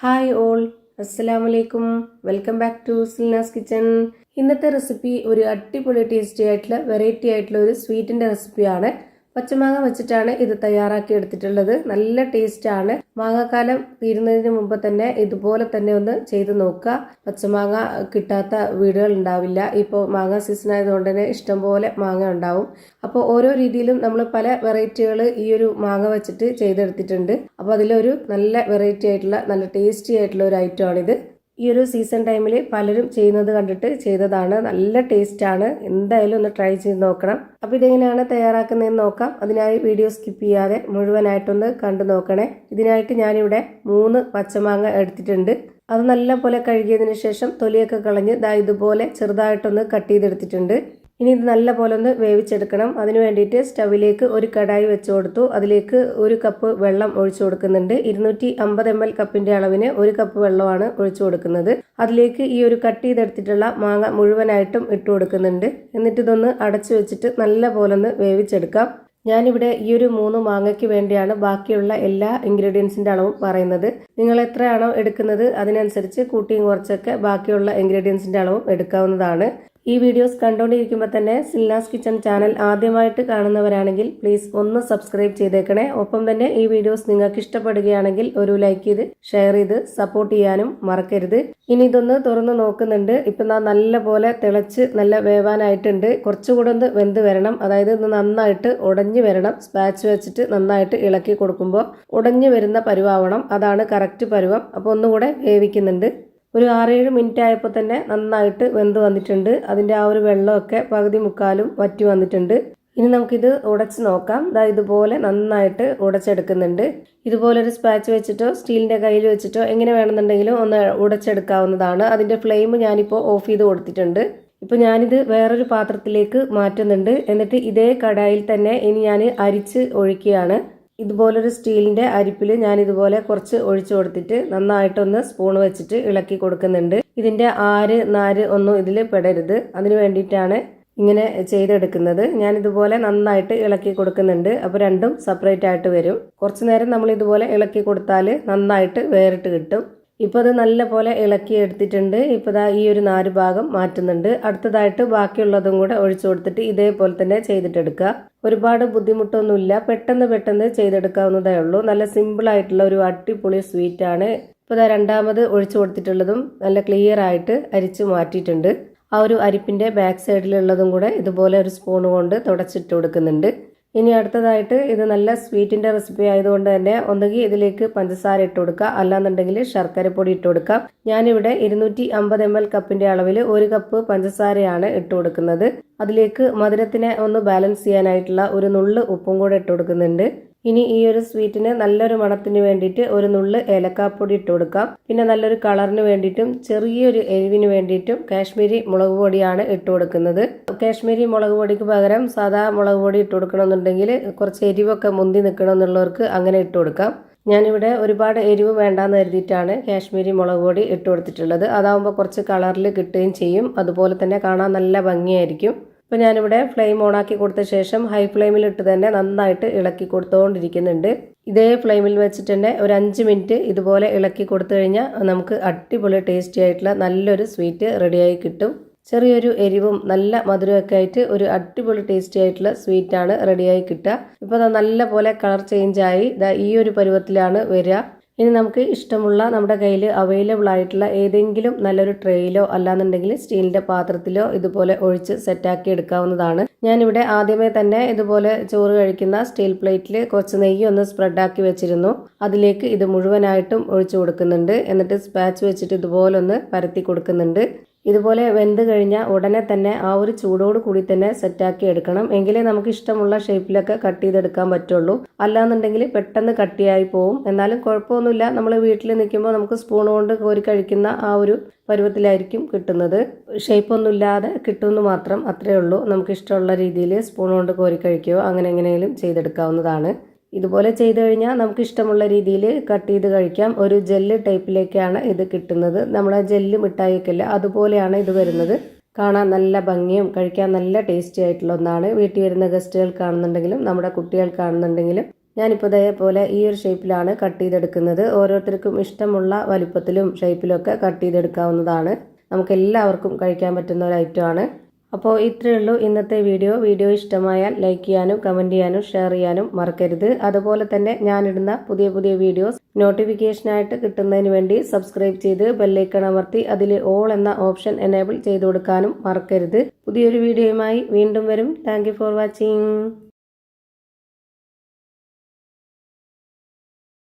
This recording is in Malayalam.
ഹായ് ഓൾ, അസ്സലാമു അലൈക്കും. Welcome back to Silnas kitchen. ഇന്നത്തെ റെസിപ്പി ഒരു അടിപൊളി ടേസ്റ്റി ആയിട്ടുള്ള വെറൈറ്റി ആയിട്ടുള്ള ഒരു സ്വീറ്റിന്റെ റെസിപ്പിയാണ്. പച്ചമാങ്ങ വെച്ചിട്ടാണ് ഇത് തയ്യാറാക്കി എടുത്തിട്ടുള്ളത്. നല്ല ടേസ്റ്റ് ആണ്. മാങ്ങാക്കാലം തീരുന്നതിന് മുമ്പ് തന്നെ ഇതുപോലെ തന്നെ ഒന്ന് ചെയ്ത് നോക്കുക. പച്ചമാങ്ങ കിട്ടാത്ത വീടുകൾ ഉണ്ടാവില്ല. ഇപ്പോൾ മാങ്ങ സീസൺ ആയതുകൊണ്ട് തന്നെ ഇഷ്ടംപോലെ മാങ്ങ ഉണ്ടാവും. അപ്പോൾ ഓരോ രീതിയിലും നമ്മൾ പല വെറൈറ്റികൾ ഈ ഒരു മാങ്ങ വെച്ചിട്ട് ചെയ്തെടുത്തിട്ടുണ്ട്. അപ്പോൾ അതിലൊരു നല്ല വെറൈറ്റി ആയിട്ടുള്ള നല്ല ടേസ്റ്റി ആയിട്ടുള്ള ഒരു ഐറ്റം ആണിത്. ഈ ഒരു സീസൺ ടൈമിൽ പലരും ചെയ്യുന്നത് കണ്ടിട്ട് ചെയ്തതാണ്. നല്ല ടേസ്റ്റ് ആണ്. എന്തായാലും ഒന്ന് ട്രൈ ചെയ്ത് നോക്കണം. അപ്പോൾ ഇതെങ്ങനെയാണ് തയ്യാറാക്കുന്നതെന്ന് നോക്കാം. അതിനായി വീഡിയോ സ്കിപ്പ് ചെയ്യാതെ മുഴുവനായിട്ടൊന്ന് കണ്ടു നോക്കണേ. ഇതിനായിട്ട് ഞാനിവിടെ 3 പച്ചമാങ്ങ എടുത്തിട്ടുണ്ട്. അത് നല്ലപോലെ കഴുകിയതിന് ശേഷം തൊലിയൊക്കെ കളഞ്ഞ് ഇതുപോലെ ചെറുതായിട്ടൊന്ന് കട്ട് ചെയ്തെടുത്തിട്ടുണ്ട്. ഇനി ഇത് നല്ലപോലെ ഒന്ന് വേവിച്ചെടുക്കണം. അതിന് വേണ്ടിയിട്ട് സ്റ്റവിലേക്ക് ഒരു കടായി വെച്ച് കൊടുത്തു. അതിലേക്ക് 1 കപ്പ് വെള്ളം ഒഴിച്ചു കൊടുക്കുന്നുണ്ട്. 250 ml കപ്പിന്റെ അളവിന് 1 കപ്പ് വെള്ളമാണ് ഒഴിച്ചു കൊടുക്കുന്നത്. അതിലേക്ക് ഈ ഒരു കട്ട് ചെയ്തെടുത്തിട്ടുള്ള മാങ്ങ മുഴുവനായിട്ടും ഇട്ട് കൊടുക്കുന്നുണ്ട്. എന്നിട്ട് ഇതൊന്ന് അടച്ചു വെച്ചിട്ട് നല്ലപോലെ ഒന്ന് വേവിച്ചെടുക്കാം. ഞാനിവിടെ ഈ ഒരു 3 മാങ്ങയ്ക്ക് വേണ്ടിയാണ് ബാക്കിയുള്ള എല്ലാ ഇൻഗ്രീഡിയൻസിന്റെ അളവും പറയുന്നത്. നിങ്ങൾ എത്രയാണോ എടുക്കുന്നത് അതിനനുസരിച്ച് കൂട്ടിയും കുറച്ചൊക്കെ ബാക്കിയുള്ള ഇൻഗ്രീഡിയൻസിന്റെ അളവും എടുക്കാവുന്നതാണ്. ഈ വീഡിയോസ് കണ്ടുകൊണ്ടിരിക്കുമ്പോൾ തന്നെ സിൽനാസ് കിച്ചൺ ചാനൽ ആദ്യമായിട്ട് കാണുന്നവരാണെങ്കിൽ പ്ലീസ് ഒന്ന് സബ്സ്ക്രൈബ് ചെയ്തേക്കണേ. ഒപ്പം തന്നെ ഈ വീഡിയോസ് നിങ്ങൾക്ക് ഇഷ്ടപ്പെടുകയാണെങ്കിൽ ഒരു ലൈക്ക് ചെയ്ത് ഷെയർ ചെയ്ത് സപ്പോർട്ട് ചെയ്യാനും മറക്കരുത്. ഇനി ഇതൊന്ന് തുറന്ന് നോക്കുന്നുണ്ട്. ഇപ്പം നല്ല പോലെ തിളച്ച് നല്ല വേവാനായിട്ടുണ്ട്. കുറച്ചുകൂടെ ഒന്ന് വെന്ത് വരണം. അതായത് ഒന്ന് നന്നായിട്ട് ഉടഞ്ഞു വരണം. സ്പാച്ച് വെച്ചിട്ട് നന്നായിട്ട് ഇളക്കി കൊടുക്കുമ്പോൾ ഉടഞ്ഞു വരുന്ന പരുവാവണം. അതാണ് കറക്റ്റ് പരുവം. അപ്പോൾ ഒന്നുകൂടെ വേവിക്കുന്നുണ്ട്. ഒരു 6-7 മിനിറ്റ് ആയപ്പോൾ തന്നെ നന്നായിട്ട് വെന്ത് വന്നിട്ടുണ്ട്. അതിൻ്റെ ആ ഒരു വെള്ളമൊക്കെ പകുതി മുക്കാലും വറ്റി വന്നിട്ടുണ്ട്. ഇനി നമുക്കിത് ഉടച്ച് നോക്കാം. ഇതുപോലെ നന്നായിട്ട് ഉടച്ചെടുക്കുന്നുണ്ട്. ഇതുപോലൊരു സ്പാച്ച് വെച്ചിട്ടോ സ്റ്റീലിൻ്റെ കയ്യിൽ വെച്ചിട്ടോ എങ്ങനെ വേണമെന്നുണ്ടെങ്കിലും ഒന്ന് ഉടച്ചെടുക്കാവുന്നതാണ്. അതിൻ്റെ ഫ്ലെയിം ഞാനിപ്പോൾ ഓഫ് ചെയ്ത് കൊടുത്തിട്ടുണ്ട്. ഇപ്പോൾ ഞാനിത് വേറൊരു പാത്രത്തിലേക്ക് മാറ്റുന്നുണ്ട്. എന്നിട്ട് ഇതേ കടായിൽ തന്നെ ഇനി ഞാൻ അരിച്ച് ഒഴിക്കുകയാണ്. ഇതുപോലൊരു സ്റ്റീലിന്റെ അരിപ്പിൽ ഞാൻ ഇതുപോലെ കുറച്ച് ഒഴിച്ചു കൊടുത്തിട്ട് നന്നായിട്ടൊന്ന് സ്പൂൺ വെച്ചിട്ട് ഇളക്കി കൊടുക്കുന്നുണ്ട്. ഇതിന്റെ നാര് ഒന്നും ഇതിൽ പെടരുത്. അതിന് വേണ്ടിയിട്ടാണ് ഇങ്ങനെ ചെയ്തെടുക്കുന്നത്. ഞാൻ ഇതുപോലെ നന്നായിട്ട് ഇളക്കി കൊടുക്കുന്നുണ്ട്. അപ്പോൾ രണ്ടും സെപ്പറേറ്റ് ആയിട്ട് വരും. കുറച്ചു നേരം നമ്മൾ ഇതുപോലെ ഇളക്കി കൊടുത്താൽ നന്നായിട്ട് വേറിട്ട് കിട്ടും. ഇപ്പോൾ അത് നല്ല പോലെ ഇളക്കി എടുത്തിട്ടുണ്ട്. ഇപ്പോൾ ഈ ഒരു നാര് ഭാഗം മാറ്റുന്നുണ്ട്. അടുത്തതായിട്ട് ബാക്കിയുള്ളതും കൂടെ ഒഴിച്ചു കൊടുത്തിട്ട് ഇതേപോലെ തന്നെ ചെയ്തിട്ടെടുക്കുക. ഒരുപാട് ബുദ്ധിമുട്ടൊന്നുമില്ല. പെട്ടെന്ന് ചെയ്തെടുക്കാവുന്നതേ ഉള്ളൂ. നല്ല സിമ്പിൾ ആയിട്ടുള്ള ഒരു അടിപൊളി സ്വീറ്റ് ആണ്. ഇപ്പോൾ രണ്ടാമത് ഒഴിച്ചു കൊടുത്തിട്ടുള്ളതും നല്ല ക്ലിയർ ആയിട്ട് അരിച്ച് മാറ്റിയിട്ടുണ്ട്. ആ ഒരു അരിപ്പിന്റെ ബാക്ക് സൈഡിലുള്ളതും കൂടെ ഇതുപോലെ ഒരു സ്പൂൺ കൊണ്ട് തുടച്ചിട്ട് കൊടുക്കുന്നുണ്ട്. ഇനി അടുത്തതായിട്ട് ഇത് നല്ല സ്വീറ്റിന്റെ റെസിപ്പി ആയതുകൊണ്ട് തന്നെ ഒന്നുകിൽ ഇതിലേക്ക് പഞ്ചസാര ഇട്ട് കൊടുക്കുക, അല്ലാന്നുണ്ടെങ്കിൽ ശർക്കരപ്പൊടി ഇട്ട് കൊടുക്കാം. ഞാനിവിടെ 250 ml കപ്പിന്റെ അളവിൽ 1 കപ്പ് പഞ്ചസാരയാണ് ഇട്ട് കൊടുക്കുന്നത്. അതിലേക്ക് മധുരത്തിനെ ഒന്ന് ബാലൻസ് ചെയ്യാനായിട്ടുള്ള ഒരു നുള്ള് ഉപ്പും കൂടെ ഇട്ട് കൊടുക്കുന്നുണ്ട്. ഇനി ഈ ഒരു സ്വീറ്റിന് നല്ലൊരു മണത്തിന് വേണ്ടിയിട്ട് ഒരു നുള്ള് ഏലക്കാപ്പൊടി ഇട്ട് കൊടുക്കാം. പിന്നെ നല്ലൊരു കളറിന് വേണ്ടിയിട്ടും ചെറിയൊരു എരിവിന് വേണ്ടിയിട്ടും കാശ്മീരി മുളക് പൊടിയാണ് ഇട്ട് കൊടുക്കുന്നത്. കാശ്മീരി മുളക് പൊടിക്ക് പകരം സാധാ മുളക് പൊടി ഇട്ട് കൊടുക്കണമെന്നുണ്ടെങ്കിൽ കുറച്ച് എരിവൊക്കെ മുന്തി നിൽക്കണമെന്നുള്ളവർക്ക് അങ്ങനെ ഇട്ട് കൊടുക്കാം. ഞാനിവിടെ ഒരുപാട് എരിവ് വേണ്ടാന്ന് കരുതിയിട്ടാണ് കാശ്മീരി മുളക് പൊടി ഇട്ട് കൊടുത്തിട്ടുള്ളത്. അതാവുമ്പോൾ കുറച്ച് കളറിൽ കിട്ടുകയും ചെയ്യും. അതുപോലെ തന്നെ കാണാൻ നല്ല ഭംഗിയായിരിക്കും. അപ്പോൾ ഞാനിവിടെ ഫ്ലെയിം ഓണാക്കി കൊടുത്ത ശേഷം ഹൈ ഫ്ലെയിമിലിട്ട് തന്നെ നന്നായിട്ട് ഇളക്കി കൊടുത്തുകൊണ്ടിരിക്കുന്നുണ്ട്. ഇതേ ഫ്ലെയിമിൽ വെച്ചിട്ട് തന്നെ ഒരു 5 മിനിറ്റ് ഇതുപോലെ ഇളക്കി കൊടുത്തു കഴിഞ്ഞാൽ നമുക്ക് അടിപൊളി ടേസ്റ്റി ആയിട്ടുള്ള നല്ലൊരു സ്വീറ്റ് റെഡിയായി കിട്ടും. ചെറിയൊരു എരിവും നല്ല മധുരമൊക്കെ ആയിട്ട് ഒരു അടിപൊളി ടേസ്റ്റി ആയിട്ടുള്ള സ്വീറ്റാണ് റെഡിയായി കിട്ടുക. ഇപ്പോൾ നല്ല പോലെ കളർ ചേഞ്ചായി ഈ ഒരു പരുവത്തിലാണ് വരിക. ഇനി നമുക്ക് ഇഷ്ടമുള്ള നമ്മുടെ കയ്യിൽ അവൈലബിൾ ആയിട്ടുള്ള ഏതെങ്കിലും നല്ലൊരു ട്രേയിലോ അല്ലാന്നുണ്ടെങ്കിൽ സ്റ്റീലിന്റെ പാത്രത്തിലോ ഇതുപോലെ ഒഴിച്ച് സെറ്റാക്കി എടുക്കാവുന്നതാണ്. ഞാനിവിടെ ആദ്യമേ തന്നെ ഇതുപോലെ ചോറ് കഴിക്കുന്ന സ്റ്റീൽ പ്ലേറ്റിൽ കുറച്ച് നെയ്യ് ഒന്ന് സ്പ്രെഡാക്കി വെച്ചിരുന്നു. അതിലേക്ക് ഇത് മുഴുവനായിട്ടും ഒഴിച്ചു കൊടുക്കുന്നുണ്ട്. എന്നിട്ട് സ്പാച്ച് വെച്ചിട്ട് ഇതുപോലെ ഒന്ന് പരത്തി കൊടുക്കുന്നുണ്ട്. ഇതുപോലെ വെന്ത് കഴിഞ്ഞാൽ ഉടനെ തന്നെ ആ ഒരു ചൂടോട് കൂടി തന്നെ സെറ്റാക്കി എടുക്കണം. എങ്കിലേ നമുക്ക് ഇഷ്ടമുള്ള ഷേപ്പിലൊക്കെ കട്ട് ചെയ്തെടുക്കാൻ പറ്റുള്ളൂ. അല്ലാന്നുണ്ടെങ്കിൽ പെട്ടെന്ന് കട്ടിയായി പോവും. എന്നാലും കുഴപ്പമൊന്നുമില്ല. നമ്മൾ വീട്ടിൽ നിൽക്കുമ്പോൾ നമുക്ക് സ്പൂൺ കൊണ്ട് കോരി കഴിക്കുന്ന ആ ഒരു പരുവത്തിലായിരിക്കും കിട്ടുന്നത്. ഷേപ്പൊന്നുമില്ലാതെ കിട്ടുമെന്ന് മാത്രം, അത്രയേ ഉള്ളൂ. നമുക്ക് ഇഷ്ടമുള്ള രീതിയിൽ സ്പൂൺ കൊണ്ട് കോരി കഴിക്കുകയോ അങ്ങനെ എങ്ങനെയെങ്കിലും ചെയ്തെടുക്കാവുന്നതാണ്. ഇതുപോലെ ചെയ്തു കഴിഞ്ഞാൽ നമുക്ക് ഇഷ്ടമുള്ള രീതിയിൽ കട്ട് ചെയ്ത് കഴിക്കാം. ഒരു ജെല്ല് ടൈപ്പിലേക്കാണ് ഇത് കിട്ടുന്നത്. നമ്മളെ ജെല്ല് മിഠായിയൊക്കെയില്ല, അതുപോലെയാണ് ഇത് വരുന്നത്. കാണാൻ നല്ല ഭംഗിയും കഴിക്കാൻ നല്ല ടേസ്റ്റി ആയിട്ടുള്ള ഒന്നാണ്. വീട്ടിൽ വരുന്ന ഗസ്റ്റുകൾക്കാണെന്നുണ്ടെങ്കിലും നമ്മുടെ കുട്ടികൾക്കാണെന്നുണ്ടെങ്കിലും ഞാനിപ്പോൾ ഇതേപോലെ ഈ ഒരു ഷേപ്പിലാണ് കട്ട് ചെയ്തെടുക്കുന്നത്. ഓരോരുത്തർക്കും ഇഷ്ടമുള്ള വലിപ്പത്തിലും ഷേപ്പിലൊക്കെ കട്ട് ചെയ്തെടുക്കാവുന്നതാണ്. നമുക്ക് എല്ലാവർക്കും കഴിക്കാൻ പറ്റുന്ന ഒരു ഐറ്റമാണ്. അപ്പോൾ ഇത്രയേ ഉള്ളൂ ഇന്നത്തെ വീഡിയോ ഇഷ്ടമായാൽ ലൈക്ക് ചെയ്യാനും കമൻറ്റ് ചെയ്യാനും ഷെയർ ചെയ്യാനും മറക്കരുത്. അതുപോലെ തന്നെ ഞാനിടുന്ന പുതിയ വീഡിയോസ് നോട്ടിഫിക്കേഷനായിട്ട് കിട്ടുന്നതിന് വേണ്ടി സബ്സ്ക്രൈബ് ചെയ്ത് ബെല്ലൈക്കൺ അമർത്തി അതിൽ ഓൾ എന്ന ഓപ്ഷൻ എനേബിൾ ചെയ്ത് കൊടുക്കാനും മറക്കരുത്. പുതിയൊരു വീഡിയോയുമായി വീണ്ടും വരും. Thank you for watching.